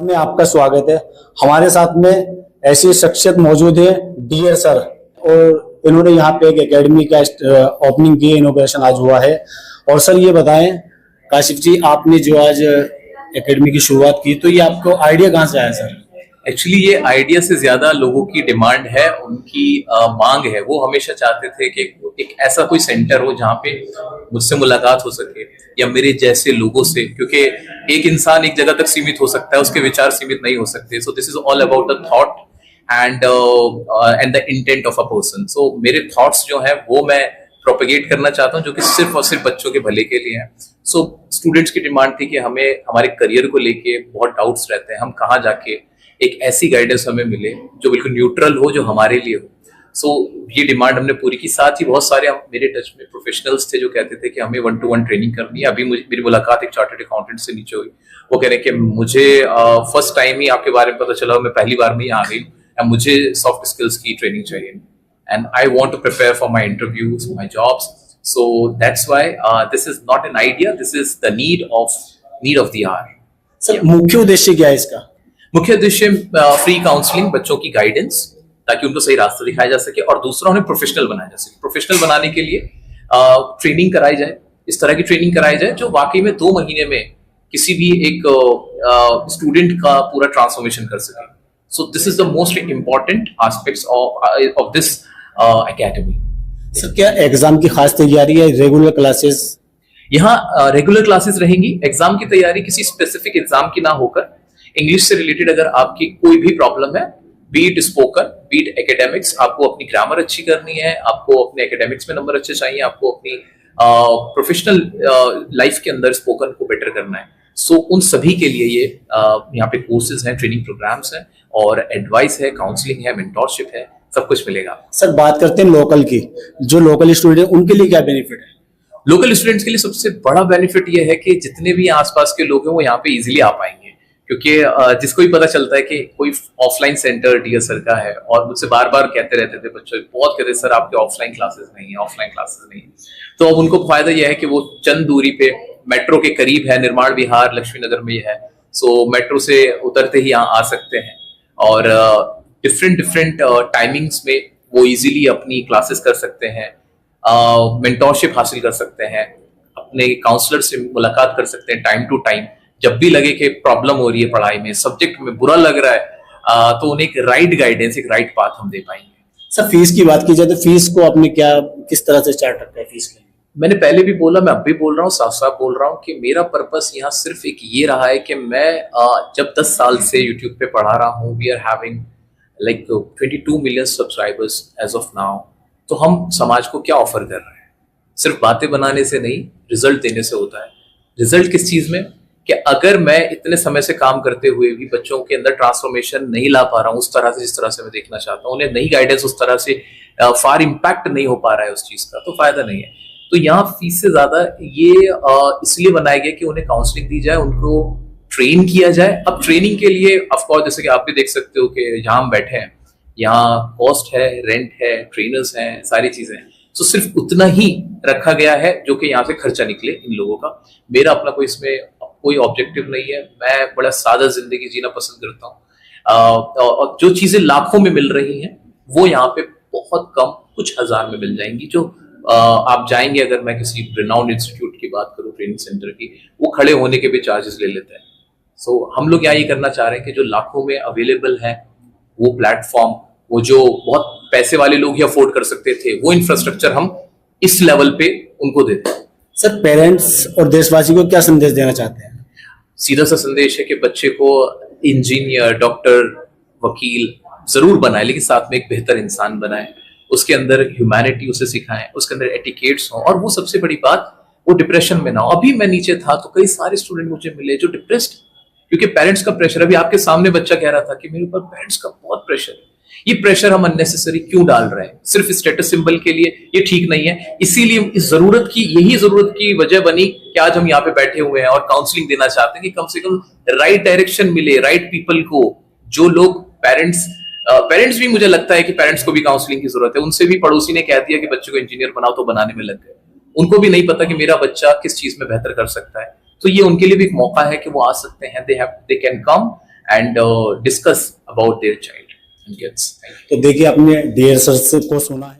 में आपका स्वागत है। हमारे साथ में ऐसी शख्सियत मौजूद है, डियर सर, और इन्होंने यहाँ पे एक एकेडमी का ओपनिंग की, इनोग्रेशन आज हुआ है। और सर ये बताएं काशिफ जी, आपने जो आज एकेडमी की शुरुआत की, तो ये आपको आइडिया कहाँ से आया सर? एक्चुअली ये आइडिया से ज्यादा लोगों की डिमांड है, उनकी मांग है। वो हमेशा चाहते थे कि एक ऐसा कोई सेंटर हो जहाँ पे मुझसे मुलाकात हो सके या मेरे जैसे लोगों से, क्योंकि एक इंसान एक जगह तक सीमित हो सकता है, उसके विचार सीमित नहीं हो सकते। So this is all about the thought and the intent of a person. So मेरे थॉट्स जो है वो मैं प्रोपेगेट करना चाहता हूँ, जो कि सिर्फ और सिर्फ बच्चों के भले के लिए है। सो स्टूडेंट्स की डिमांड थी कि हमें हमारे करियर को लेके बहुत डाउट्स रहते हैं, हम कहाँ जाके एक ऐसी गाइडेंस हमें मिले जो बिल्कुल न्यूट्रल हो, जो हमारे लिए हो। सो ये डिमांड हमने पूरी की। साथ ही बहुत सारे मेरे टच में प्रोफेशनल्स थे जो कहते थे कि हमें 1-to-1 ट्रेनिंग करनी है। अभी मेरी मुलाकात एक चार्टर्ड अकाउंटेंट से नीचे हुई, वो कह रहे हैं कि मुझे फर्स्ट टाइम ही आपके बारे में पता चला, मैं पहली बार में ही आ गई, मुझे सॉफ्ट स्किल्स की ट्रेनिंग चाहिए and I want to prepare for my interviews, my jobs. So that's why this is not an idea, this is the need of the hour. Sir मुख्य उद्देश्य क्या है इसका? मुख्य उद्देश्य फ्री काउंसलिंग, बच्चों की गाइडेंस, ताकि उनको सही रास्ता दिखाया जा सके और दूसरा उन्हें प्रोफेशनल बनाया जा सके। प्रोफेशनल बनाने के लिए ट्रेनिंग कराई जाए, इस तरह की ट्रेनिंग कराई जाए जो वाकई में 2 महीने में किसी भी एक स्टूडेंट का पूरा ट्रांसफॉर्मेशन कर सके। सो this is the most important aspects of this academy. Sir क्या एग्जाम की खास तैयारी है, रेगुलर क्लासेस? यहाँ रेगुलर क्लासेस रहेंगी। एग्जाम की तैयारी किसी स्पेसिफिक एग्जाम की ना होकर, इंग्लिश से रिलेटेड अगर आपकी कोई भी प्रॉब्लम है, बीट स्पोकन, बीट एकेडमिक्स, आपको अपनी ग्रामर अच्छी करनी है, आपको अपने एकेडमिक्स में नंबर अच्छे चाहिए, आपको अपनी प्रोफेशनल लाइफ के अंदर स्पोकन को बेटर करना है, सो उन सभी के लिए ये यहाँ पे कोर्सेज हैं, ट्रेनिंग प्रोग्राम्स हैं और एडवाइस है, काउंसलिंग है, मेंटोरशिप है, सब कुछ मिलेगा। सर बात करते हैं लोकल की, जो लोकल स्टूडेंट उनके लिए क्या बेनिफिट है? लोकल स्टूडेंट्स के लिए सबसे बड़ा बेनिफिट ये है कि जितने भी आसपास के लोग हैं वो यहाँ पे इजीली आ पाएंगे, क्योंकि जिसको भी पता चलता है कि कोई ऑफलाइन सेंटर डियर सर का है, और मुझसे बार बार कहते रहते थे बच्चे, बहुत कहते सर आपके ऑफलाइन क्लासेस नहीं है, ऑफलाइन क्लासेस नहीं है। तो अब उनको फायदा यह है कि वो चंद दूरी पे मेट्रो के करीब है, निर्माण विहार लक्ष्मी नगर में ही है, सो मेट्रो से उतरते ही यहाँ आ सकते हैं और डिफरेंट टाइमिंग्स में वो इजीली अपनी क्लासेस कर सकते हैं, मेंटोरशिप हासिल कर सकते हैं, अपने काउंसलर से मुलाकात कर सकते हैं टाइम टू टाइम। जब भी लगे कि प्रॉब्लम हो रही है पढ़ाई में, सब्जेक्ट में बुरा लग रहा है, तो उन्हें एक राइट गाइडेंस, एक राइट पाथ हम दे पाएंगे। सर फीस की बात की जाए तो फीस को आपने किस तरह से चार्ट रखा है फीस के? मैंने पहले भी बोला, मैं अब भी बोल रहा हूँ, साफ साफ बोल रहा हूँ कि मेरा पर्पस यहाँ सिर्फ एक ये रहा है कि मैं जब 10 साल से यूट्यूब पे पढ़ा रहा हूँ, we are having like 22 million subscribers as of now. तो हम समाज को क्या ऑफर कर रहे हैं? सिर्फ बातें बनाने से नहीं, रिजल्ट देने से होता है। रिजल्ट किस चीज में? कि अगर मैं इतने समय से काम करते हुए भी बच्चों के अंदर ट्रांसफॉर्मेशन नहीं ला पा रहा हूँ उस तरह से जिस तरह से मैं देखना चाहता हूँ, उन्हें नई गाइडेंस उस तरह से फार इम्पैक्ट नहीं हो पा रहा है उस चीज का, तो फायदा नहीं है। तो यहाँ फीस से ज्यादा ये इसलिए बनाया गया कि उन्हें काउंसलिंग दी जाए, उनको ट्रेन किया जाए। अब ट्रेनिंग के लिए ऑफकोर्स जैसे कि आप भी देख सकते हो कि जहां हम बैठे हैं यहाँ कॉस्ट है, रेंट है, ट्रेनर्स हैं, सारी चीजें हैं। तो सिर्फ उतना ही रखा गया है जो कि यहाँ से खर्चा निकले इन लोगों का। मेरा अपना कोई इसमें कोई ऑब्जेक्टिव नहीं है, मैं बड़ा सादा जिंदगी जीना पसंद करता हूँ। और जो चीजें लाखों में मिल रही हैं वो यहाँ पे बहुत कम, कुछ हजार में मिल जाएंगी। जो आप जाएंगे, अगर मैं किसी रिनाउंड इंस्टीट्यूट की बात करूं, ट्रेनिंग सेंटर की, वो खड़े होने के भी चार्जेस ले लेते हैं। सो हम लोग यहाँ ये करना चाह रहे हैं कि जो लाखों में अवेलेबल है वो प्लेटफॉर्म, वो जो बहुत पैसे वाले लोग ही अफोर्ड कर सकते थे, वो इंफ्रास्ट्रक्चर हम इस लेवल पे उनको देते हैं। सर पेरेंट्स और देशवासी को क्या संदेश देना चाहते हैं? सीधा सा संदेश है कि बच्चे को इंजीनियर, डॉक्टर, वकील जरूर बनाए, लेकिन साथ में एक बेहतर इंसान बनाए। उसके अंदर ह्यूमैनिटी उसे सिखाएं, उसके अंदर एटिकेट्स हो, और वो सबसे बड़ी बात, वो डिप्रेशन में ना हो। अभी मैं नीचे था तो कई सारे स्टूडेंट मुझे मिले जो डिप्रेस्ड, क्योंकि पेरेंट्स का प्रेशर, अभी आपके सामने बच्चा कह रहा था कि मेरे ऊपर पेरेंट्स का बहुत प्रेशर है। ये प्रेशर हम अननेसेसरी क्यों डाल रहे हैं सिर्फ स्टेटस सिंबल के लिए? ये ठीक नहीं है। इसीलिए इस यही जरूरत की वजह बनी कि आज हम यहाँ पे बैठे हुए हैं और काउंसलिंग देना चाहते हैं कि कम से कम राइट डायरेक्शन मिले राइट पीपल को। जो लोग पेरेंट्स भी, मुझे लगता है कि पेरेंट्स को भी काउंसलिंग की जरूरत है। उनसे भी पड़ोसी ने कह दिया कि बच्चे को इंजीनियर बनाओ तो बनाने में लग गए, उनको भी नहीं पता कि मेरा बच्चा किस चीज में बेहतर कर सकता है। तो ये उनके लिए भी एक मौका है कि वो आ सकते हैं, they can come and discuss about their child and kids. Thank you. तो देखिए, आपने डीयर सर से को सुना है।